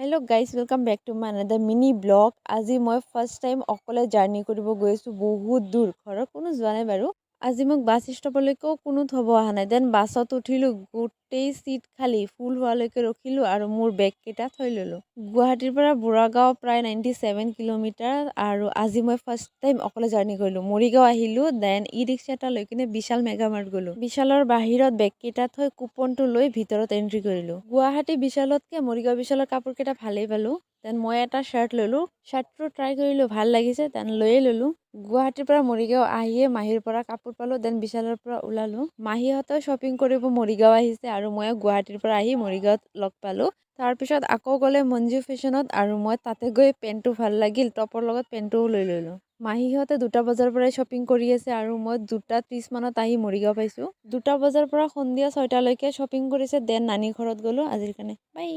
Hello' guys welcome back to my another mini blog. আজি মই first time অকলে journey কৰিব গৈ আছোঁ বহুত দূৰ। ঘৰৰ কোনো যোৱা নাই বাৰু। আজি মোক বাছ ষ্টপলৈকেও কোনো থ'ব অহা নাই। দেন বাছত উঠিলোঁ, গোটেই চিট খালী, ফুল হোৱালৈকে ৰখিলোঁ আৰু মোৰ বেগকেইটা থৈ ল'লোঁ। গুৱাহাটীৰ পৰা বুঢ়াগাঁও প্ৰায় 97 কিলোমিটাৰ আৰু আজি মই ফাৰ্ষ্ট টাইম অকলে জাৰ্ণি কৰিলোঁ। মৰিগাঁও আহিলোঁ, দেন ই ৰিক্সা এটা লৈ কিনে বিশাল মেগামাৰ্ট গ'লোঁ। বিশালৰ বাহিৰত বেগকেইটা থৈ কুপনটো লৈ ভিতৰত এণ্ট্ৰি কৰিলোঁ। গুৱাহাটী বিশালতকৈ মৰিগাঁও বিশালৰ কাপোৰকেইটা ভালেই পালোঁ। দেন মই এটা শ্বাৰ্ট ল'লোঁ, শ্বাৰ্টটো ট্ৰাই কৰিলোঁ, ভাল লাগিছে, দেন লৈয়ে ল'লোঁ। গুৱাহাটীৰ পৰা মৰিগাঁও আহিয়ে মাহীৰ পৰা কাপোৰ পালোঁ, দেন বিশালৰ পৰা ওলালোঁ। মাহীহঁতেও শ্বপিং কৰিব মৰিগাঁও আহিছে আৰু মই গুৱাহাটীৰ পৰা আহি মৰিগাঁৱত লগ পালোঁ। তাৰপিছত আকৌ গ'লে মঞ্জু ফেশ্বনত আৰু মই তাতে গৈ পেণ্টটো ভাল লাগিল, টপৰ লগত পেণ্টটোও লৈ ল'লোঁ। মাহীহঁতে 2টা বজাৰ পৰাই শ্বপিং কৰি আছে আৰু মই 2:30 মানত আহি মৰিগাঁও পাইছোঁ। 2টা বজাৰ পৰা সন্ধিয়া 6টালৈকে শ্বপিং কৰিছে, দেন নানী ঘৰত গ'লোঁ আজিৰ কাৰণে। বাই।